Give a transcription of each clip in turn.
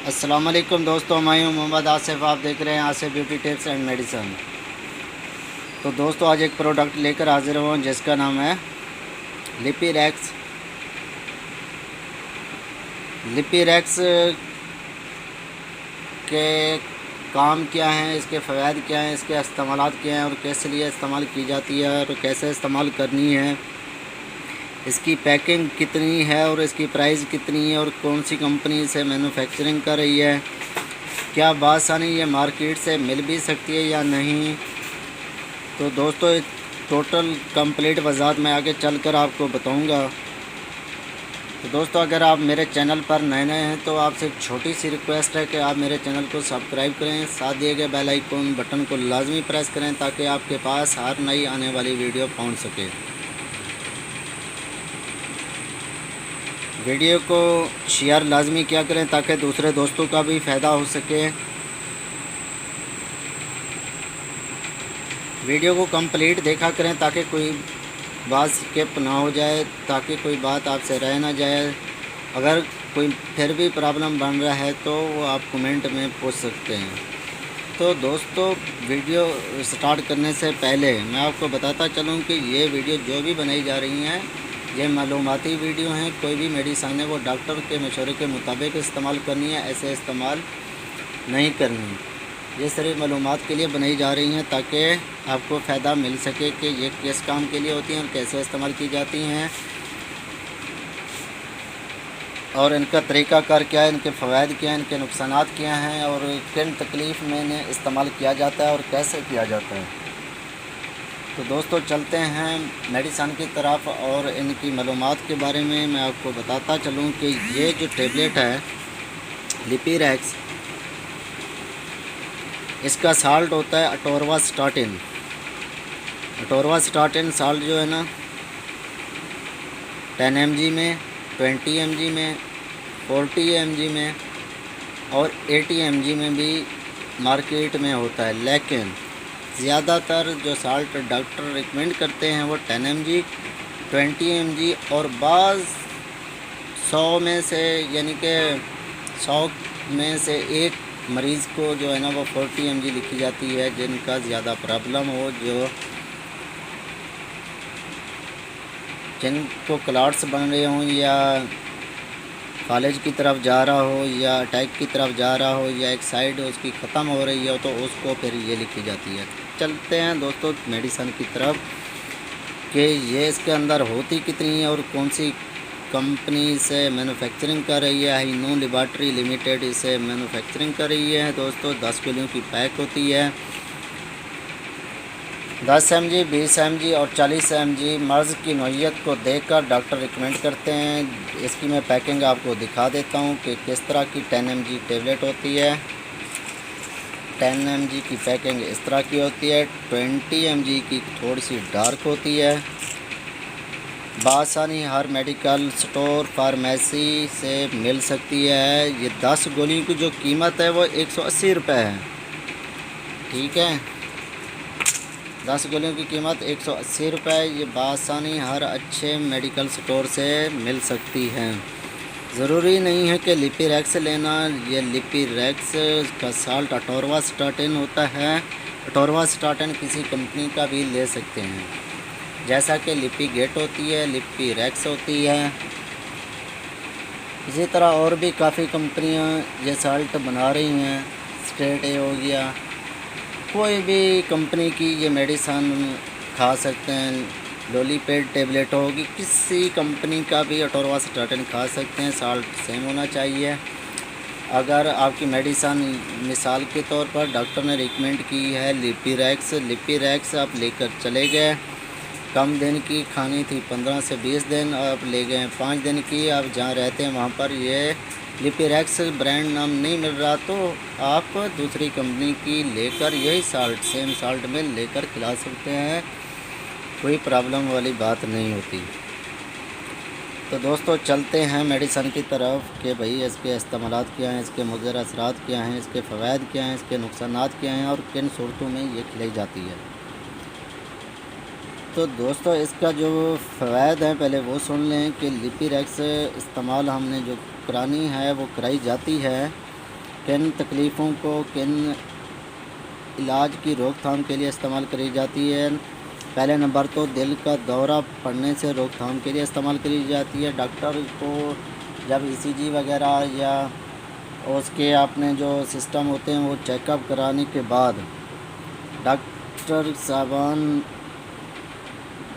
अस्सलाम वालेकुम दोस्तों, मैं हूं मोहम्मद आसिफ। आप देख रहे हैं Asif beauty tips and medicine. तो दोस्तों आज एक प्रोडक्ट लेकर हाजिर हुआ हूं जिसका नाम है लिपिरैक्स। लिपिरैक्स के काम क्या हैं, इसके फ़वाइद क्या हैं, इसके इस्तेमालात क्या हैं और कैसे लिए इस्तेमाल की जाती है और कैसे इस्तेमाल करनी है, इसकी पैकिंग कितनी है और इसकी प्राइस कितनी है और कौन सी कंपनी से मैन्युफैक्चरिंग कर रही है, क्या बासानी ये मार्केट से मिल भी सकती है या नहीं। तो दोस्तों टोटल कंप्लीट वज़ाहत मैं आगे चलकर आपको बताऊंगा। तो दोस्तों अगर आप मेरे चैनल पर नए हैं तो आपसे एक छोटी सी रिक्वेस्ट है कि आप मेरे चैनल को सब्सक्राइब करें, साथ दिए गए बेल आइकन बटन को लाजमी प्रेस करें ताकि आपके पास हर नई आने वाली वीडियो पहुंच सके। वीडियो को शेयर लाजमी किया करें ताकि दूसरे दोस्तों का भी फ़ायदा हो सके। वीडियो को कंप्लीट देखा करें ताकि कोई बात स्किप ना हो जाए, ताकि कोई बात आपसे रह ना जाए। अगर कोई फिर भी प्रॉब्लम बन रहा है तो वो आप कमेंट में पूछ सकते हैं। तो दोस्तों वीडियो स्टार्ट करने से पहले मैं आपको बताता चलूँ कि ये वीडियो जो भी बनाई जा रही हैं ये मालूमाती वीडियो हैं। कोई भी मेडिसिन है वो डॉक्टर के मशवरे के मुताबिक इस्तेमाल करनी है, ऐसे इस्तेमाल नहीं करनी। ये सिर्फ मालूमात के लिए बनाई जा रही हैं ताकि आपको फ़ायदा मिल सके कि ये किस काम के लिए होती हैं और कैसे इस्तेमाल की जाती हैं और इनका तरीक़ाकार क्या है, इनके फ़वाइद क्या हैं, इनके नुकसानात क्या हैं और किन तकलीफ़ में इन्हें इस्तेमाल किया जाता है और कैसे किया जाता है। तो दोस्तों चलते हैं मेडिसिन की तरफ और इनकी मालूमात के बारे में मैं आपको बताता चलूँ कि ये जो टेबलेट है लिपिरैक्स, इसका साल्ट होता है अटोरवास्टाटिन। अटोरवास्टाटिन साल्ट जो है ना 10 mg में, 20 mg में, 40 mg में और 80 mg में भी मार्केट में होता है, लेकिन ज़्यादातर जो साल्ट डॉक्टर रिकमेंड करते हैं वो 10 mg, 20 mg और बाज़ 100 में से यानी कि 100 में से एक मरीज़ को जो है ना वो 40 mg लिखी जाती है, जिनका ज़्यादा प्रॉब्लम हो, जिनको क्लॉट्स बन रहे हों या कॉलेज की तरफ जा रहा हो या अटैक की तरफ जा रहा हो या एक साइड उसकी ख़त्म हो रही हो तो उसको फिर ये लिखी जाती है। चलते हैं दोस्तों मेडिसिन की तरफ कि ये इसके अंदर होती कितनी है और कौन सी कंपनी से मैन्युफैक्चरिंग कर रही है। हाइनो लेबॉरेटरी लिमिटेड इसे मैन्युफैक्चरिंग कर रही है। दोस्तों 10 गोलियों की पैक होती है। 10 mg, 20 mg और 40 mg मर्ज़ की नौइयत को देखकर डॉक्टर रिकमेंड करते हैं। इसकी मैं पैकिंग आपको दिखा देता हूँ कि किस तरह की 10 mg टेबलेट होती है। 10 mg की पैकिंग इस तरह की होती है। 20 mg की थोड़ी सी डार्क होती है। बासानी हर मेडिकल स्टोर फार्मेसी से मिल सकती है। ये 10 गोलियों की जो कीमत है वो 180 रुपये है। ठीक है, 10 गोलियों की कीमत 180 रुपये। ये बासानी हर अच्छे मेडिकल स्टोर से मिल सकती है। ज़रूरी नहीं है कि लिपिरैक्स लेना। ये लिपिरैक्स का साल्ट अटोरवास्टाटिन होता है। अटोरवास्टाटिन किसी कंपनी का भी ले सकते हैं, जैसा कि लिपिगेट होती है, लिपिरैक्स होती है। इसी तरह और भी काफ़ी कंपनियां ये साल्ट बना रही हैं। स्टेट ए हो गया, कोई भी कंपनी की ये मेडिसिन खा सकते हैं। लोलीपेड टेबलेट होगी, किसी कंपनी का भी अटोरवास्टाटिन खा सकते हैं। साल्ट सेम होना चाहिए। अगर आपकी मेडिसिन मिसाल के तौर पर डॉक्टर ने रिकमेंड की है लिपिरैक्स आप लेकर चले गए, कम दिन की खानी थी 15 से 20 दिन, आप ले गए 5 दिन की। आप जहाँ रहते हैं वहाँ पर ये लिपिरैक्स ब्रांड नाम नहीं मिल रहा तो आप दूसरी कंपनी की लेकर यही साल्ट सेम साल्ट में लेकर खिला सकते हैं, कोई प्रॉब्लम वाली बात नहीं होती। तो दोस्तों चलते हैं मेडिसिन की तरफ कि भाई इसके इस्तेमालात क्या हैं, इसके मुज़र असरात क्या हैं, इसके फ़वाइद क्या हैं, इसके नुकसानात क्या हैं और किन सूरतों में ये खिलाई जाती है। तो दोस्तों इसका जो फ़वाइद हैं पहले वो सुन लें कि लिपिरैक्स इस्तेमाल हमने जो करानी है वो कराई जाती है किन तकलीफ़ों को किन इलाज की रोकथाम के लिए इस्तेमाल करी जाती है। पहले नंबर तो दिल का दौरा पड़ने से रोकथाम के लिए इस्तेमाल करी जाती है। डॉक्टर को जब ईसीजी वगैरह या उसके आपने जो सिस्टम होते हैं वो चेकअप कराने के बाद डॉक्टर साहबान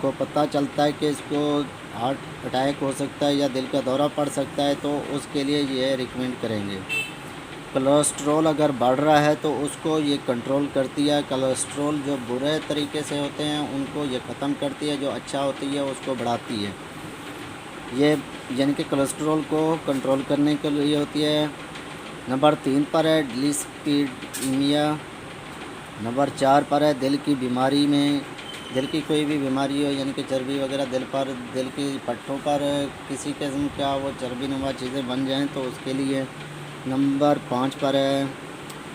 को पता चलता है कि इसको हार्ट अटैक हो सकता है या दिल का दौरा पड़ सकता है, तो उसके लिए ये रिकमेंड करेंगे। कोलेस्ट्रॉल अगर बढ़ रहा है तो उसको ये कंट्रोल करती है। कोलेस्ट्रॉल जो बुरे तरीके से होते हैं उनको ये ख़त्म करती है, जो अच्छा होती है उसको बढ़ाती है। ये यानी कि कोलेस्ट्रॉल को कंट्रोल करने के लिए होती है। नंबर 3 पर है डिस्लीपिडीमिया। नंबर 4 पर है दिल की बीमारी में, दिल की कोई भी बीमारी हो यानी कि चर्बी वगैरह दिल पर, दिल की पट्टों पर किसी किस्म का वो चर्बी नुमा चीज़ें बन जाएं तो उसके लिए। नंबर 5 पर है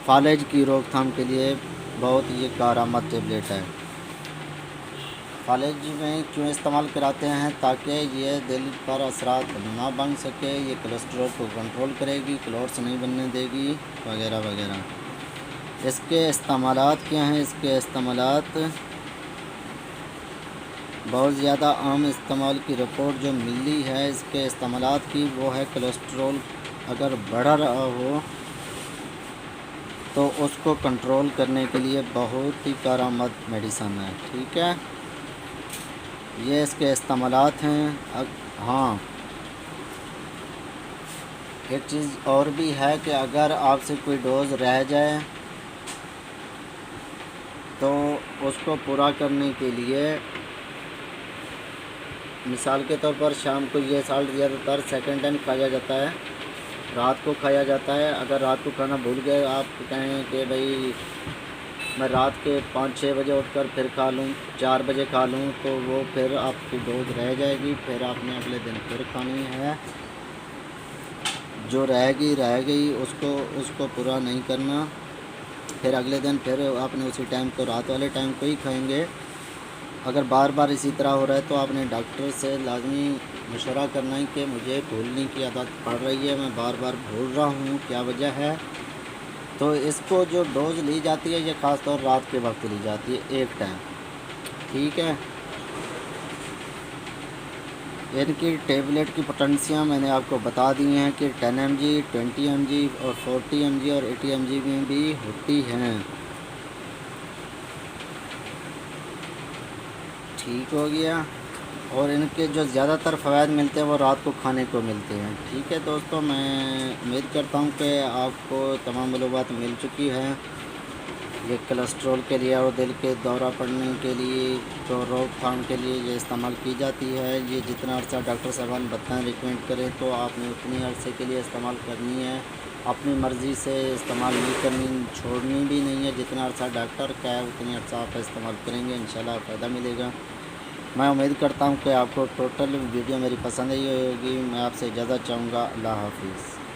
फालिज की रोकथाम के लिए बहुत ये कारआमद टेबलेट है। फालिज में क्यों इस्तेमाल कराते हैं? ताकि ये दिल पर असरात ना बन सके, ये कोलेस्ट्रॉल को कंट्रोल करेगी, क्लॉट्स नहीं बनने देगी वगैरह वगैरह। इसके इस्तेमालात क्या हैं? इसके इस्तेमालात बहुत ज़्यादा आम इस्तेमाल की रिपोर्ट जो मिली है इसके इस्तेमालात की वो है कोलेस्ट्रॉल अगर बढ़ रहा हो तो उसको कंट्रोल करने के लिए बहुत ही कारआमद मेडिसन है। ठीक है, ये इसके इस्तेमालात हैं। हाँ, एक चीज़ और भी है कि अगर आपसे कोई डोज रह जाए तो उसको पूरा करने के लिए मिसाल के तौर पर शाम को ये साल्ट ज़्यादातर सेकंड टाइम खाया जाता है, रात को खाया जाता है। अगर रात को खाना भूल गए, आप कहें कि भाई मैं रात के 5-6 बजे उठकर फिर खा लूँ, 4 बजे खा लूँ, तो वो फिर आपकी डोज रह जाएगी, फिर आपने अगले दिन फिर खानी है। जो रह गई उसको पूरा नहीं करना, फिर अगले दिन फिर आपने उसी टाइम को, रात वाले टाइम को ही खाएंगे। अगर बार बार इसी तरह हो रहा है तो आपने डॉक्टर से लाजमी मशवरा करना है कि मुझे भूलने की आदत पड़ रही है, मैं बार बार भूल रहा हूँ, क्या वजह है। तो इसको जो डोज ली जाती है ये ख़ास तौर रात के वक्त ली जाती है, एक टाइम। ठीक है, इनकी टेबलेट की पोटेंशियाँ मैंने आपको बता दी हैं कि 10 mg, 20 mg और 40 mg और 80 mg में भी होती हैं। ठीक हो गया। और इनके जो ज़्यादातर फ़वाद मिलते हैं वो रात को खाने को मिलते हैं। ठीक है दोस्तों, मैं उम्मीद करता हूँ कि आपको तमाम मालूमात मिल चुकी है। ये कोलेस्ट्रॉल के लिए और दिल के दौरा पड़ने के लिए तो रोकथाम के लिए ये इस्तेमाल की जाती है। ये जितना अर्सा डॉक्टर साहबान बताएं, रिकमेंड करें तो आपने उतनी अरसे के लिए इस्तेमाल करनी है। अपनी मर्ज़ी से इस्तेमाल नहीं करनी, छोड़नी भी नहीं है। जितना अर्सा डॉक्टर का है उतनी अर्सा आप इस्तेमाल करेंगे, इंशाल्लाह फ़ायदा मिलेगा। मैं उम्मीद करता हूँ कि आपको टोटल वीडियो मेरी पसंद आई होगी। मैं आपसे इजाज़त चाहूँगा। अल्लाह हाफ़िज़।